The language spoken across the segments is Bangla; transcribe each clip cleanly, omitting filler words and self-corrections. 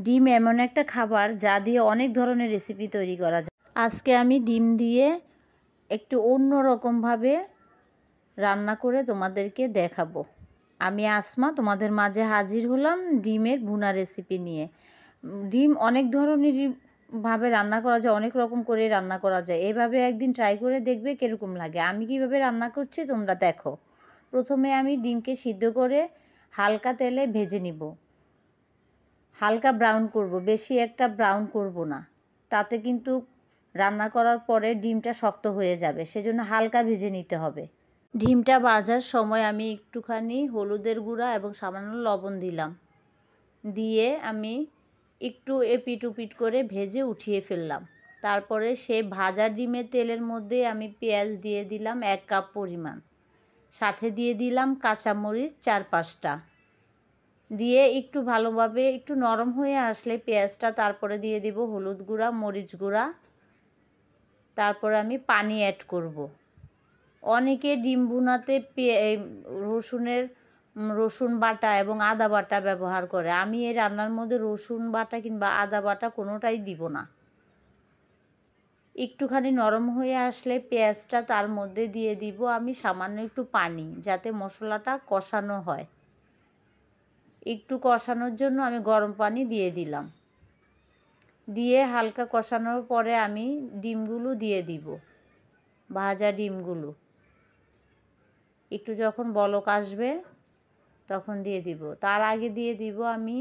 ডিম এমন একটা খাবার যা দিয়ে অনেক ধরনের রেসিপি তৈরি করা যায়। আজকে আমি ডিম দিয়ে একটু অন্য রকমভাবে রান্না করে তোমাদেরকে দেখাবো। আমি আসমা তোমাদের মাঝে হাজির হলাম ডিমের ভুনা রেসিপি নিয়ে। ডিম অনেক ধরনের ভাবে রান্না করা যায়, অনেক রকম করে রান্না করা যায়। এভাবে একদিন ট্রাই করে দেখবে কীরকম লাগে। আমি কিভাবে রান্না করছি তোমরা দেখো। প্রথমে আমি ডিমকে সিদ্ধ করে হালকা তেলে ভেজে নিব। হালকা ব্রাউন করব, বেশি একটা ব্রাউন করব না, তাতে কিন্তু রান্না করার পরে ডিমটা শক্ত হয়ে যাবে। সেজন্য হালকা ভেজে নিতে হবে। ডিমটা ভাজার সময় আমি একটুখানি হলুদের গুঁড়া এবং সামান্য লবণ দিলাম, দিয়ে আমি একটু এপিট ওপিট করে ভেজে উঠিয়ে ফেললাম। তারপরে সেই ভাজা ডিমের তেলের মধ্যে আমি পেঁয়াজ দিয়ে দিলাম 1 কাপ পরিমাণ, সাথে দিয়ে দিলাম কাঁচামরিচ 4-5টা, দিয়ে একটু ভালোভাবে একটু নরম হয়ে আসলে পেঁয়াজটা তারপরে দিয়ে দিব হলুদ গুঁড়া, মরিচ গুঁড়া, তারপরে আমি পানি অ্যাড করব। অনেকে ডিম ভুনাতে রসুন বাটা এবং আদা বাটা ব্যবহার করে। আমি এই রান্নার মধ্যে রসুন বাটা কিংবা আদা বাটা কোনোটাই দিব না। একটুখানি নরম হয়ে আসলে পেঁয়াজটা তার মধ্যে দিয়ে দিব আমি সামান্য একটু পানি, যাতে মশলাটা কষানো হয়। একটু কষানোর জন্য আমি গরম পানি দিয়ে দিলাম। দিয়ে হালকা কষানোর পরে আমি ডিমগুলো দিয়ে দিব, ভাজা ডিমগুলো। একটু যখন বলক আসবে তখন দিয়ে দিব। তার আগে দিয়ে দিব আমি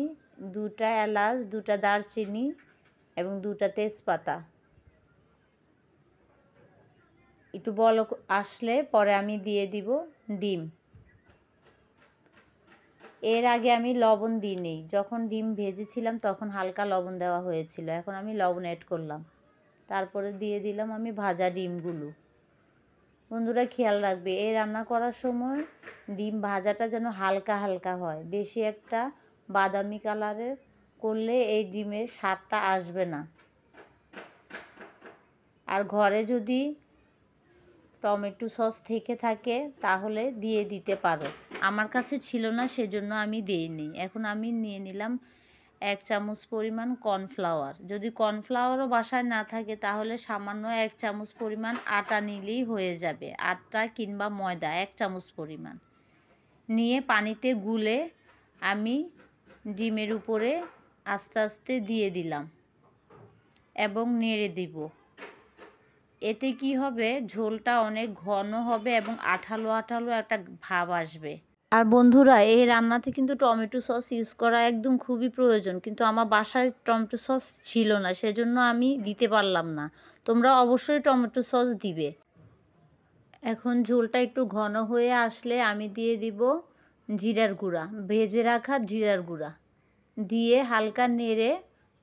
2টা এলাচ, 2টা দারচিনি এবং 2টা তেজপাতা। একটু বলক আসলে পরে আমি দিয়ে দিব ডিম। এর আগে আমি লবণ দিইনি, যখন ডিম ভেজেছিলাম তখন হালকা লবণ দেওয়া হয়েছিল। এখন আমি লবণ অ্যাড করলাম, তারপরে দিয়ে দিলাম আমি ভাজা ডিমগুলো। বন্ধুরা খেয়াল রাখবে, এই রান্না করার সময় ডিম ভাজাটা যেন হালকা হালকা হয়। বেশি একটা বাদামি কালারের করলে এই ডিমের স্বাদটা আসবে না। আর ঘরে যদি টমেটো সস থেকে থাকে তাহলে দিয়ে দিতে পারো। আমার কাছে ছিল না, সেজন্য আমি দিইনি। এখন আমি নিয়ে নিলাম 1 চামচ পরিমাণ কর্নফ্লাওয়ার। যদি কর্নফ্লাওয়ারও বাসায় না থাকে তাহলে সামান্য 1 চামচ পরিমাণ আটা নিলেই হয়ে যাবে। আটা কিংবা ময়দা 1 চামচ পরিমাণ নিয়ে পানিতে গুলে আমি ডিমের উপরে আস্তে আস্তে দিয়ে দিলাম এবং নেড়ে দিব। এতে কি হবে, ঝোলটা অনেক ঘন হবে এবং আঠালো আঠালো একটা ভাব আসবে। আর বন্ধুরা, এই রান্নাতে কিন্তু টমেটো সস ইউজ করা একদম খুবই প্রয়োজন, কিন্তু আমার বাসায় টমেটো সস ছিল না, সেজন্য আমি দিতে পারলাম না। তোমরা অবশ্যই টমেটো সস দিবে। এখন ঝোলটা একটু ঘন হয়ে আসলে আমি দিয়ে দিব জিরার গুঁড়া, ভেজে রাখা জিরার গুঁড়া দিয়ে হালকা নেড়ে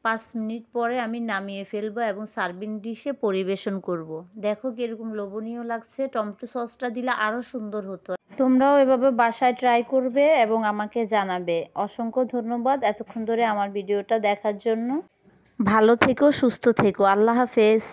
5 মিনিট পরে আমি নামিয়ে ফেলবো এবং সার্ভিং ডিশে পরিবেশন করব। দেখো কীরকম লোভনীয় লাগছে। টমেটো সসটা দিলে আরও সুন্দর হতো। তোমরাও এভাবে বাসায় ট্রাই করবে এবং আমাকে জানাবে। অসংখ্য ধন্যবাদ এতক্ষণ ধরে আমার ভিডিওটা দেখার জন্য। ভালো থেকো, সুস্থ থেকো। আল্লাহ হাফেজ।